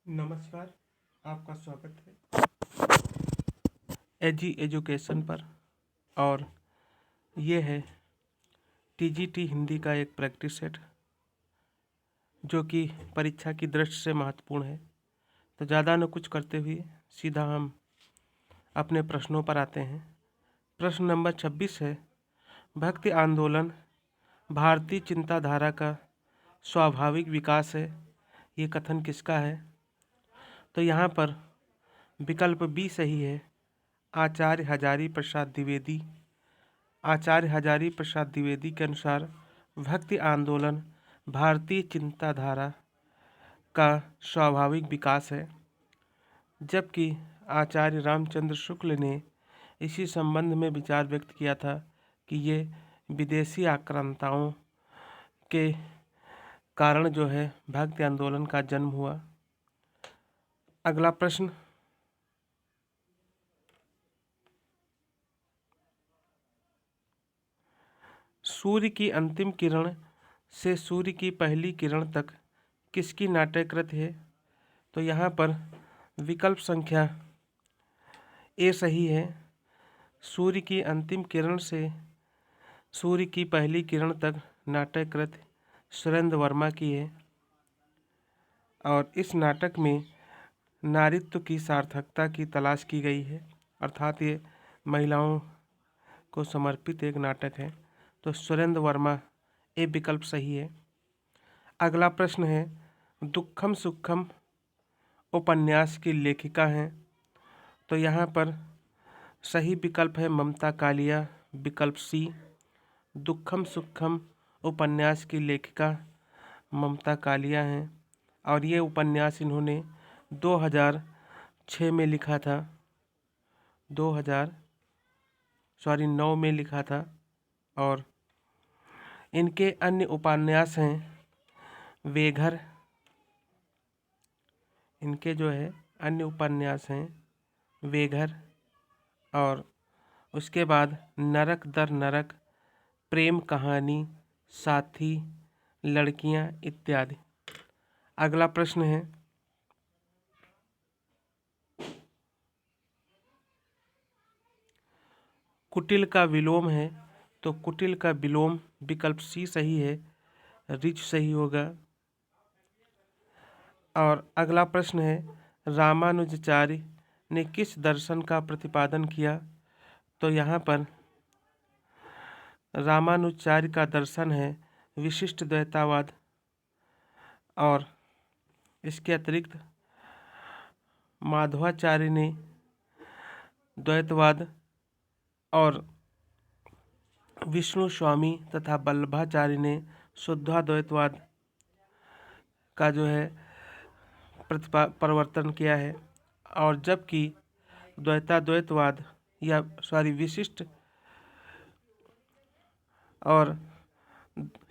नमस्कार। आपका स्वागत है एजी एजुकेशन पर। और ये है टीजीटी हिंदी का एक प्रैक्टिस सेट जो कि परीक्षा की दृष्टि से महत्वपूर्ण है। तो ज़्यादा न कुछ करते हुए सीधा हम अपने प्रश्नों पर आते हैं। प्रश्न नंबर 26 है, भक्ति आंदोलन भारतीय चिंताधारा का स्वाभाविक विकास है, ये कथन किसका है? तो यहाँ पर विकल्प बी सही है, आचार्य हजारी प्रसाद द्विवेदी। आचार्य हजारी प्रसाद द्विवेदी के अनुसार भक्ति आंदोलन भारतीय चिंताधारा का स्वाभाविक विकास है, जबकि आचार्य रामचंद्र शुक्ल ने इसी संबंध में विचार व्यक्त किया था कि ये विदेशी आक्रांताओं के कारण जो है भक्ति आंदोलन का जन्म हुआ। अगला प्रश्न, सूर्य की अंतिम किरण से सूर्य की पहली किरण तक किसकी नाट्यकृत है? तो यहाँ पर विकल्प संख्या ए सही है, सूर्य की अंतिम किरण से सूर्य की पहली किरण तक नाट्यकृत सुरेंद्र वर्मा की है। और इस नाटक में नारीत्व की सार्थकता की तलाश की गई है, अर्थात ये महिलाओं को समर्पित एक नाटक है। तो सुरेंद्र वर्मा ए विकल्प सही है। अगला प्रश्न है, दुखम सुखम उपन्यास की लेखिका हैं? तो यहाँ पर सही विकल्प है ममता कालिया, विकल्प सी। दुखम सुखम उपन्यास की लेखिका ममता कालिया हैं और ये उपन्यास इन्होंने 2009 में लिखा था। 9 में लिखा था। और इनके अन्य उपन्यास हैं वेघर। इनके जो है अन्य उपन्यास हैं वेघर, और उसके बाद नरक दर नरक, प्रेम कहानी, साथी, लड़कियां इत्यादि। अगला प्रश्न है, कुटिल का विलोम है? तो कुटिल का विलोम विकल्प सी सही है, रिच सही होगा। और अगला प्रश्न है, रामानुजाचार्य ने किस दर्शन का प्रतिपादन किया? तो यहाँ पर रामानुजाचार्य का दर्शन है विशिष्ट द्वैतावाद। और इसके अतिरिक्त माधवाचार्य ने द्वैतवाद और विष्णु स्वामी तथा वल्लभाचार्य ने शुद्धाद्वैतवाद का जो है परिवर्तन किया है। और जबकि द्वैताद्वैतवाद विशिष्ट और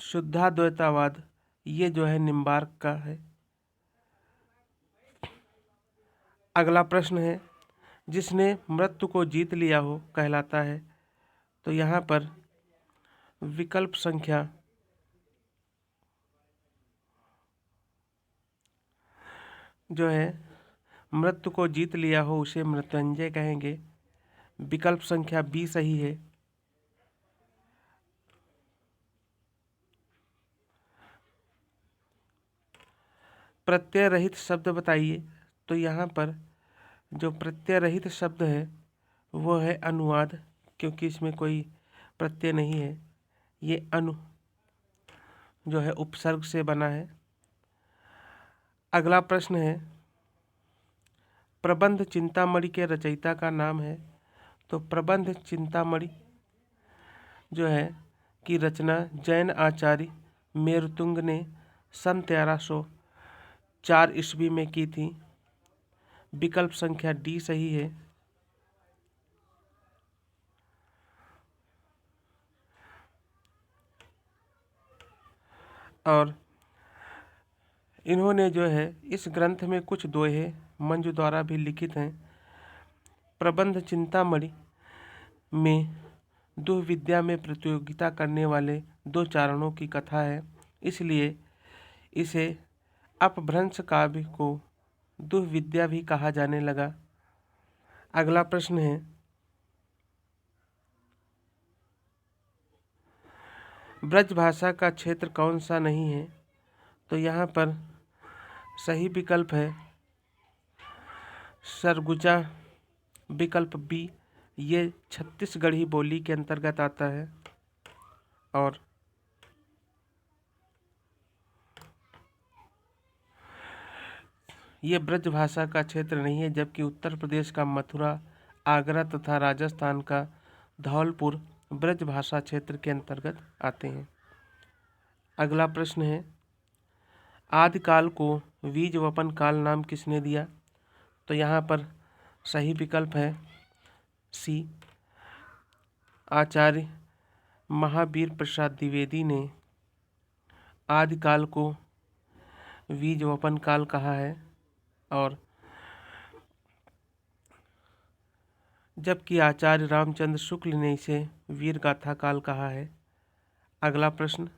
शुद्धाद्वैतवाद ये जो है निम्बार्क का है। अगला प्रश्न है, जिसने मृत्यु को जीत लिया हो कहलाता है? तो यहाँ पर विकल्प संख्या जो है मृत्यु को जीत लिया हो उसे मृत्युंजय कहेंगे, विकल्प संख्या बी सही है। प्रत्यय रहित शब्द बताइए? तो यहाँ पर जो प्रत्यय रहित शब्द है वो है अनुवाद, क्योंकि इसमें कोई प्रत्यय नहीं है, ये अनु जो है उपसर्ग से बना है। अगला प्रश्न है, प्रबंध चिंतामणि के रचयिता का नाम है? तो प्रबंध चिंतामणि जो है की रचना जैन आचार्य मेरुतुंग ने सन 1304 ईस्वी में की थी, विकल्प संख्या डी सही है। और इन्होंने जो है इस ग्रंथ में कुछ दोहे मंजू द्वारा भी लिखित हैं। प्रबंध चिंतामणि में दुर्विद्या में प्रतियोगिता करने वाले 2 चारणों की कथा है, इसलिए इसे अपभ्रंश काव्य को दुर्विद्या भी कहा जाने लगा। अगला प्रश्न है, ब्रज भाषा का क्षेत्र कौन सा नहीं है? तो यहाँ पर सही विकल्प है सरगुजा, विकल्प बी। ये छत्तीसगढ़ी बोली के अंतर्गत आता है। और ये ब्रज भाषा का क्षेत्र नहीं है, जबकि उत्तर प्रदेश का मथुरा, आगरा तथा राजस्थान का धौलपुर ब्रज भाषा क्षेत्र के अंतर्गत आते हैं। अगला प्रश्न है, आदिकाल को बीज वपन काल नाम किसने दिया? तो यहाँ पर सही विकल्प है सी, आचार्य महावीर प्रसाद द्विवेदी ने आदिकाल को बीज वपन काल कहा है। और जबकि आचार्य रामचंद्र शुक्ल ने इसे वीर गाथा काल कहा है। अगला प्रश्न,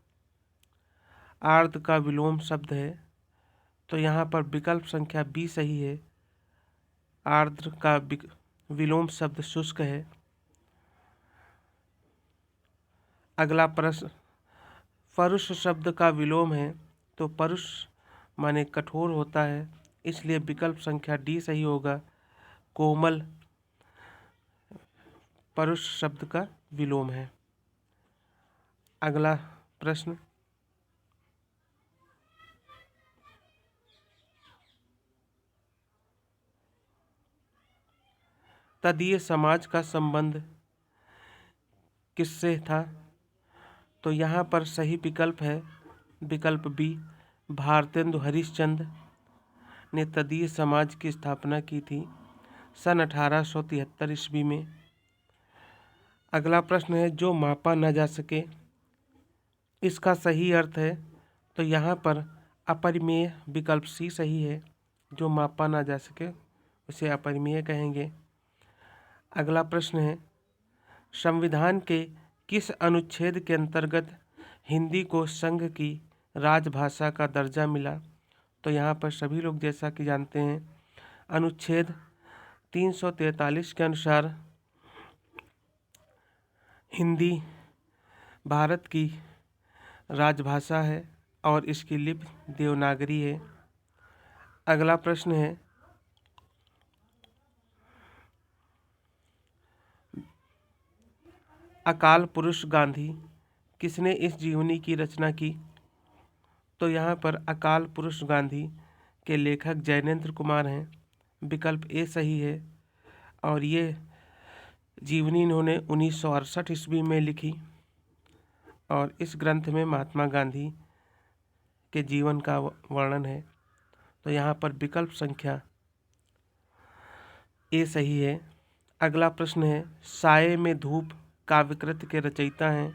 आर्द्र का विलोम शब्द है। तो यहाँ पर विकल्प संख्या बी सही है। आर्द्र का विलोम शब्द शुष्क है। अगला प्रश्न, परुष शब्द का विलोम है। तो परुष माने कठोर होता है, इसलिए विकल्प संख्या डी सही होगा। कोमल परुष शब्द का विलोम है। अगला प्रश्न, तदीय समाज का संबंध किससे था? तो यहाँ पर सही विकल्प है विकल्प बी। भारतेंदु हरिश्चंद्र ने तदीय समाज की स्थापना की थी सन 1873 ईस्वी में। अगला प्रश्न है, जो मापा न जा सके, इसका सही अर्थ है। तो यहाँ पर अपरिमेय विकल्प सी सही है। जो मापा ना जा सके उसे अपरिमेय कहेंगे। अगला प्रश्न है, संविधान के किस अनुच्छेद के अंतर्गत हिंदी को संघ की राजभाषा का दर्जा मिला? तो यहाँ पर सभी लोग जैसा कि जानते हैं, अनुच्छेद 343 के अनुसार हिंदी भारत की राजभाषा है और इसकी लिपि देवनागरी है। अगला प्रश्न है, अकाल पुरुष गांधी किसने इस जीवनी की रचना की? तो यहाँ पर अकाल पुरुष गांधी के लेखक जैनेंद्र कुमार हैं। विकल्प ए सही है। और ये जीवनी इन्होंने 1968 ईस्वी में लिखी और इस ग्रंथ में महात्मा गांधी के जीवन का वर्णन है। तो यहाँ पर विकल्प संख्या ए सही है। अगला प्रश्न है, साये में धूप काव्यकृत के रचयिता हैं।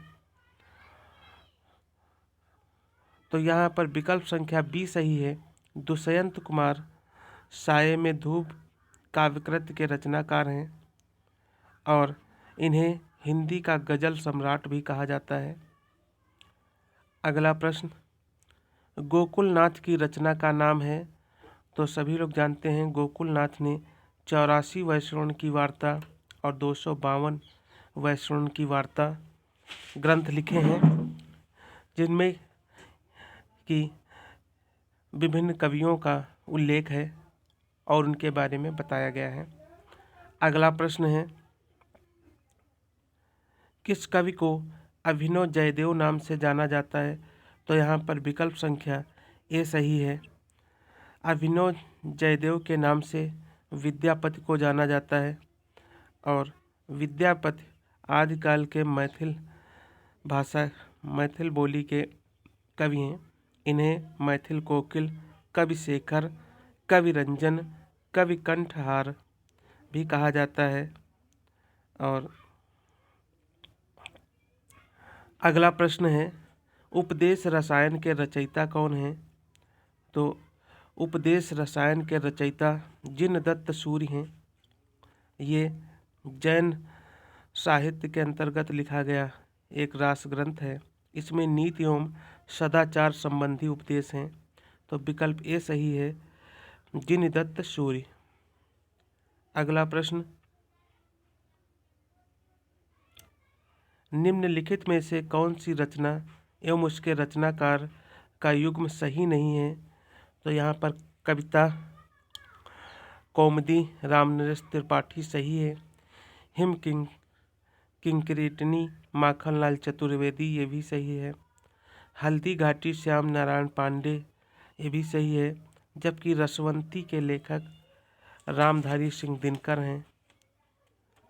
तो यहाँ पर विकल्प संख्या बी सही है। दुष्यंत कुमार साये में धूप काव्यकृत के रचनाकार हैं और इन्हें हिंदी का गजल सम्राट भी कहा जाता है। अगला प्रश्न, गोकुलनाथ की रचना का नाम है। तो सभी लोग जानते हैं गोकुलनाथ ने 84 वैष्णव की वार्ता और 252 वैष्णव की वार्ता ग्रंथ लिखे हैं, जिनमें कि विभिन्न कवियों का उल्लेख है और उनके बारे में बताया गया है। अगला प्रश्न है, किस कवि को अभिनव जयदेव नाम से जाना जाता है? तो यहाँ पर विकल्प संख्या ए सही है। अभिनव जयदेव के नाम से विद्यापति को जाना जाता है और विद्यापति आदिकाल के मैथिल बोली के कवि हैं। इन्हें मैथिल कोकिल, कवि शेखर, कवि रंजन, कवि कंठहार भी कहा जाता है। और अगला प्रश्न है, उपदेश रसायन के रचयिता कौन हैं? तो उपदेश रसायन के रचयिता जिनदत्त सूरि हैं। ये जैन साहित्य के अंतर्गत लिखा गया एक रास ग्रंथ है। इसमें नीति एवं सदाचार संबंधी उपदेश हैं। तो विकल्प ए सही है। जिनदत्त सूर्य। अगला प्रश्न, निम्नलिखित में से कौन सी रचना एवं उसके रचनाकार का युग्म सही नहीं है? तो यहाँ पर कविता कौमुदी रामनरेश त्रिपाठी सही है। हिम किंकरिटनी माखनलाल चतुर्वेदी ये भी सही है। हल्दी घाटी श्याम नारायण पांडे ये भी सही है। जबकि रसवंती के लेखक रामधारी सिंह दिनकर हैं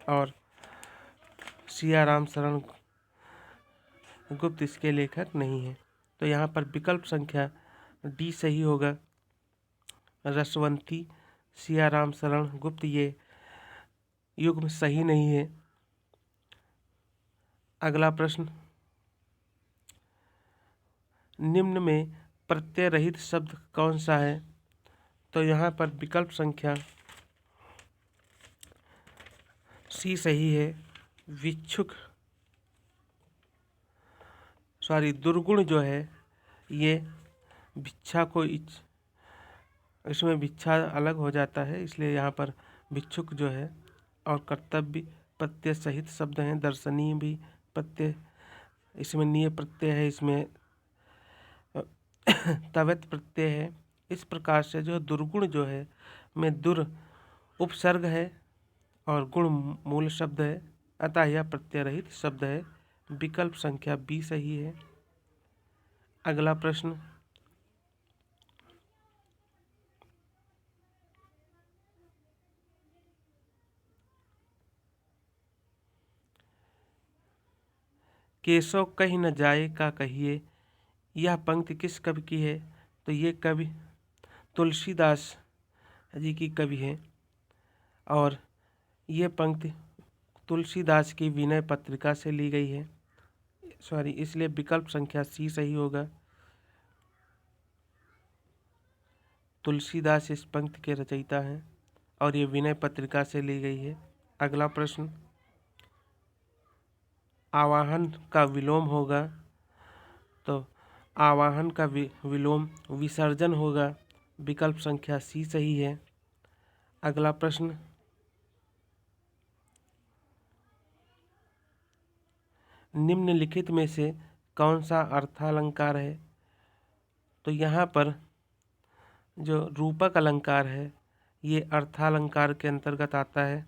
और सियाराम शरण गुप्त इसके लेखक नहीं हैं। तो यहाँ पर विकल्प संख्या डी सही होगा। रसवंती सियाराम शरण गुप्त ये युग्म सही नहीं है। अगला प्रश्न, निम्न में प्रत्यय रहित शब्द कौन सा है? तो यहाँ पर विकल्प संख्या सी सही है। दुर्गुण जो है ये भिक्षा को इसमें भिक्षा अलग हो जाता है, इसलिए यहाँ पर भिक्षुक जो है और कर्तव्य प्रत्यय सहित शब्द हैं। दर्शनीय भी प्रत्यय, इसमें निय प्रत्यय है, इसमें तवत प्रत्यय है। इस प्रकार से जो दुर्गुण जो है में दुर उपसर्ग है और गुण मूल शब्द है, अतः यह प्रत्यय रहित शब्द है। विकल्प संख्या बी सही है। अगला प्रश्न, केशव कहीं न जाए का कहिए, यह पंक्ति किस कवि की है? तो ये कवि तुलसीदास जी की कवि है और ये पंक्ति तुलसीदास की विनय पत्रिका से ली गई है। इसलिए विकल्प संख्या सी सही होगा। तुलसीदास इस पंक्ति के रचयिता हैं और ये विनय पत्रिका से ली गई है। अगला प्रश्न, आवाहन का विलोम होगा। तो आवाहन का विलोम विसर्जन होगा। विकल्प संख्या सी सही है। अगला प्रश्न, निम्नलिखित में से कौन सा अर्थालंकार है? तो यहाँ पर जो रूपक अलंकार है ये अर्थालंकार के अंतर्गत आता है।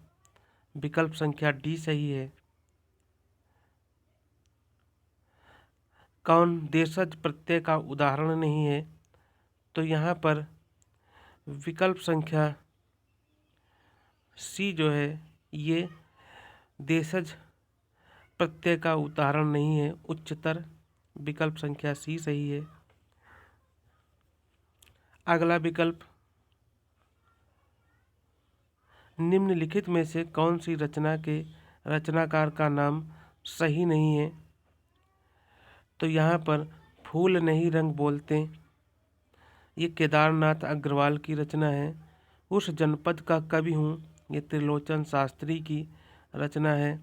विकल्प संख्या डी सही है। कौन देशज प्रत्यय का उदाहरण नहीं है? तो यहाँ पर विकल्प संख्या सी जो है ये देशज प्रत्यय का उदाहरण नहीं है, उच्चतर। विकल्प संख्या सी सही है। अगला विकल्प, निम्नलिखित में से कौन सी रचना के रचनाकार का नाम सही नहीं है? तो यहाँ पर फूल नहीं रंग बोलते ये केदारनाथ अग्रवाल की रचना है। उस जनपद का कवि हूँ ये त्रिलोचन शास्त्री की रचना है।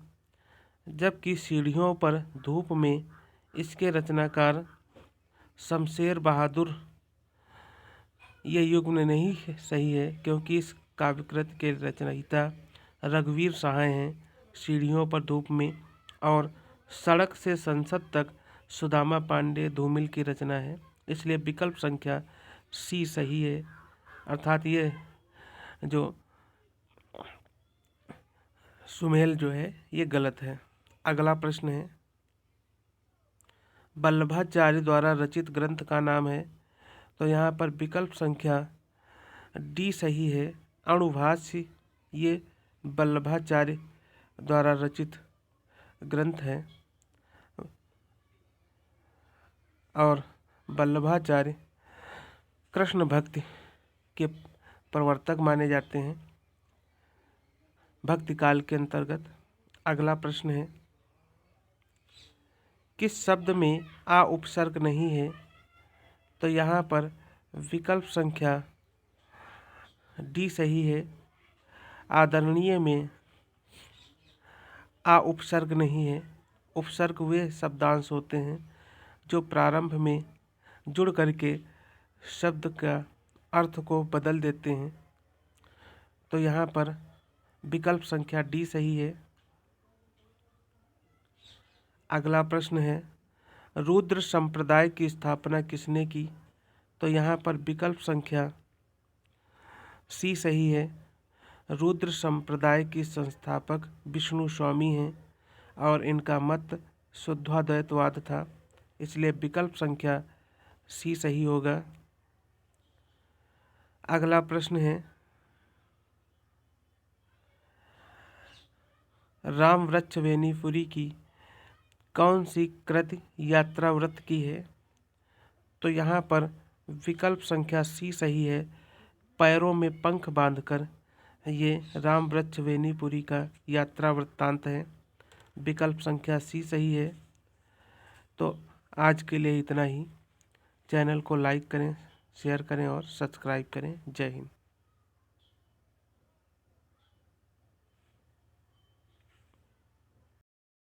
जबकि सीढ़ियों पर धूप में इसके रचनाकार शमशेर बहादुर ये युग्म नहीं सही है, क्योंकि इस काव्यकृत के रचयिता रघुवीर सहाय हैं। सीढ़ियों पर धूप में और सड़क से संसद तक सुदामा पांडे धूमिल की रचना है। इसलिए विकल्प संख्या सी सही है, अर्थात ये जो सुमेल जो है ये गलत है। अगला प्रश्न है, वल्लभाचार्य द्वारा रचित ग्रंथ का नाम है। तो यहाँ पर विकल्प संख्या डी सही है। अणुभाष्य ये वल्लभाचार्य द्वारा रचित ग्रंथ है और वल्लभाचार्य कृष्ण भक्ति के प्रवर्तक माने जाते हैं भक्ति काल के अंतर्गत। अगला प्रश्न है, किस शब्द में आ उपसर्ग नहीं है? तो यहाँ पर विकल्प संख्या डी सही है। आदरणीय में आ उपसर्ग नहीं है। उपसर्ग वे शब्दांश होते हैं जो प्रारंभ में जुड़ करके शब्द का अर्थ को बदल देते हैं। तो यहाँ पर विकल्प संख्या डी सही है। अगला प्रश्न है, रुद्र संप्रदाय की स्थापना किसने की? तो यहाँ पर विकल्प संख्या सी सही है। रुद्र संप्रदाय की संस्थापक विष्णु स्वामी हैं और इनका मत शुद्धाद्वैतवाद था, इसलिए विकल्प संख्या सी सही होगा। अगला प्रश्न है, राम वृक्ष वेनीपुरी की कौन सी कृति यात्रा व्रत की है? तो यहाँ पर विकल्प संख्या सी सही है। पैरों में पंख बांधकर ये राम वृक्ष वेनीपुरी का यात्रा वृत्तांत है। विकल्प संख्या सी सही है। तो आज के लिए इतना ही। चैनल को लाइक करें, शेयर करें और सब्सक्राइब करें। जय हिंद।